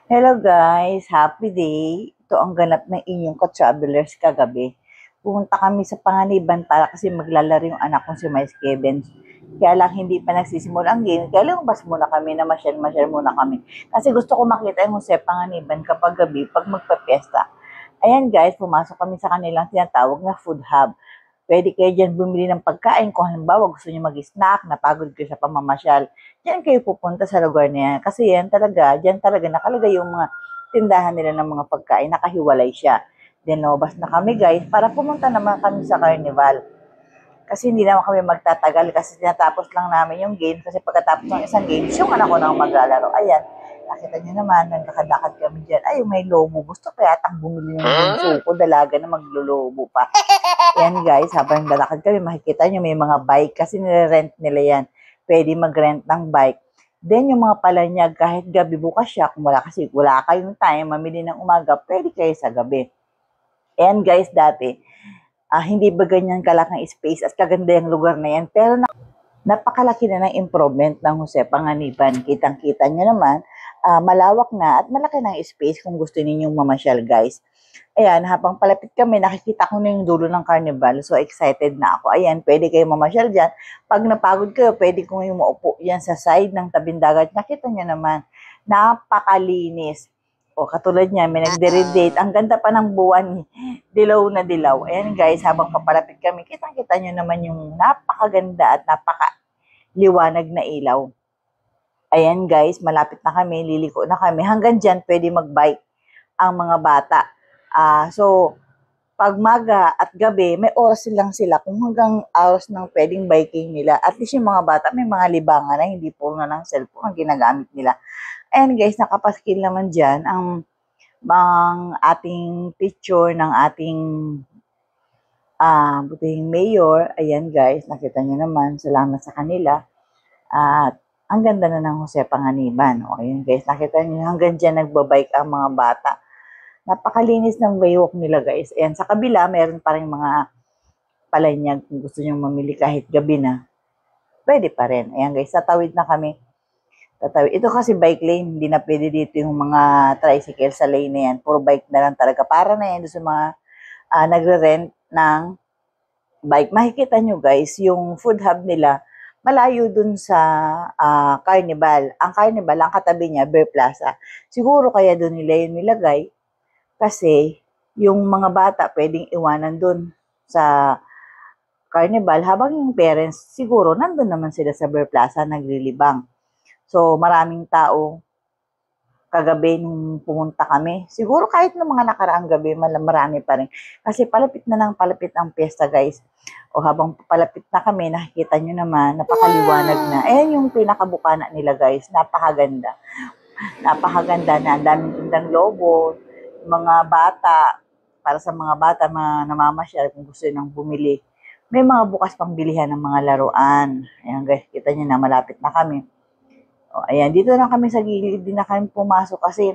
Hello guys, happy day. Ito ang ganap ng inyong ka-travelers kagabi. Pumunta kami sa Panganiban para kasi maglalaro yung anak kong si Miles Kevin. Kaya lang hindi pa nagsisimula ang game. Kaya lumabas muna kami na masyal muna kami. Kasi gusto ko makita yung Jose Panganiban kapag gabi, pag magpa-fiesta. Ayan guys, pumasok kami sa kanilang tinatawag na food hub. Pwede kayo dyan bumili ng pagkain kung halimbawa gusto niyo mag-snack, napagod kayo sa pamamasyal. Diyan kayo pupunta sa lugar na yan. Kasi yan talaga, diyan talaga nakalagay yung mga tindahan nila ng mga pagkain, nakahiwalay siya. Then lobas na kami guys, para pumunta naman kami sa carnival. Kasi hindi naman kami magtatagal kasi tinatapos lang namin yung game kasi pagkatapos ng isang game, yung anak ko nang maglalaro. Ayan, nakita niyo naman, nagkakadakad kami dyan. Ay, may lobo. Gusto ko yatang bumili ng bunso ko, dalaga na maglulubo pa. Yan guys, habang lalakad kami, makikita nyo may mga bike kasi nire-rent nila yan. Pwede mag-rent ng bike. Then yung mga palanyag, kahit gabi bukas siya, kung wala kayong time, mamili ng umaga, pwede kayo sa gabi. And guys, dati, hindi ba ganyan kalaki space at kaganda yung lugar na yan. Pero napakalaki na ng improvement ng Jose Panganiban. Kitang-kita nyo naman, malawak na at malaki ng space kung gusto ninyong mamasyal guys. Ayan, habang palapit kami, nakikita ko na yung dulo ng carnival. So, excited na ako. Ayan, pwede kayo mamasyal dyan. Pag napagod kayo, pwede kong yung maupo yan sa side ng tabing dagat. Nakita nyo naman, napakalinis. O, katulad niya, may nagde-redate. Ang ganda pa ng buwan, dilaw na dilaw. Ayan guys, habang papalapit kami, kitang-kita nyo naman yung napakaganda at napakaliwanag na ilaw. Ayan guys, malapit na kami, liliko na kami. Hanggang dyan, pwede mag-bike ang mga bata. So, pag maga at gabi, may oras lang sila kung hanggang oras ng pwedeng biking nila. At least yung mga bata, may mga libangan na hindi puro na ng cellphone ang ginagamit nila. And guys, nakapaskil naman dyan ang ating picture ng ating butihing mayor. Ayan guys, nakita nyo naman. Salamat sa kanila. At ang ganda na ng Jose Panganiban. O, ayan guys, nakita nyo hanggang dyan nagbabike ang mga bata. Napakalinis ng waywalk nila guys. Ayan, sa kabila, meron pa rin mga palanyag kung gusto nyo mamili kahit gabi na. Pwede pa rin. Ayan guys, tatawid na kami. Tatawid. Ito kasi bike lane, hindi na pwede dito yung mga tricycle sa lane na yan. Puro bike na lang talaga. Para na yan sa mga nagre-rent ng bike. Makikita nyo guys, yung food hub nila, malayo dun sa carnival. Ang carnival, ang katabi niya, Bear Plaza. Siguro kaya dun nila yun nilagay kasi yung mga bata pwedeng iwanan dun sa carnival habang yung parents siguro nandun naman sila sa Bear Plaza naglilibang. So maraming tao kagabi nung pumunta kami. Siguro kahit ng mga nakaraang gabi marami pa rin. Kasi palapit na ng palapit ang piyesta guys. O habang palapit na kami, nakikita nyo naman, napakaliwanag na. Ayan yung pinakabukana nila guys, napakaganda. Napakaganda na, ang daming tindang lobo, mga bata, para sa mga bata namamasyal kung gusto nang bumili. May mga bukas pang bilihan ng mga laruan. Ayan guys, kita nyo na malapit na kami. O, ayan, dito na kami sa gilid, di na kami pumasok kasi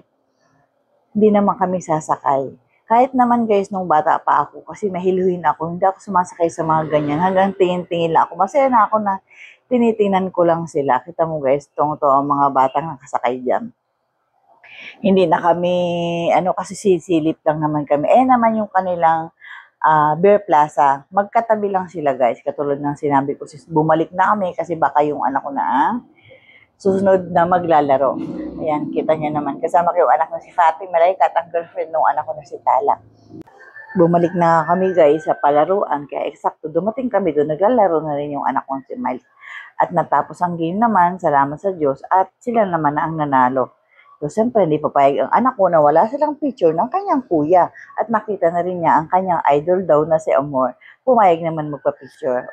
hindi naman kami sasakay. Kahit naman guys, nung bata pa ako, kasi mahiluhin ako, hindi ako sumasakay sa mga ganyan. Hanggang tingin-tingin lang ako. Masaya na ako na tinitingnan ko lang sila. Kita mo guys, tong-to ang mga batang nakasakay dyan. Hindi na kami, kasi sisilip lang naman kami. Naman yung kanilang Bear Plaza, magkatabi lang sila guys. Katulad ng sinabi ko, bumalik na kami kasi baka yung anak ko na susunod na maglalaro. Ayan, kita niya naman. Kasama ko yung anak na si Fatima Malaika at ang girlfriend ng anak ko na si Tala. Bumalik na kami guys sa palaruan. Kaya eksakto, dumating kami doon. Naglalaro na rin yung anak kong si Miles. At natapos ang game naman, salamat sa Diyos. At sila naman na ang nanalo. So, siyempre, hindi papayag ang anak ko na wala silang picture ng kanyang kuya. At nakita na rin niya ang kanyang idol daw na si Amor. Pumayag naman magpa-picture.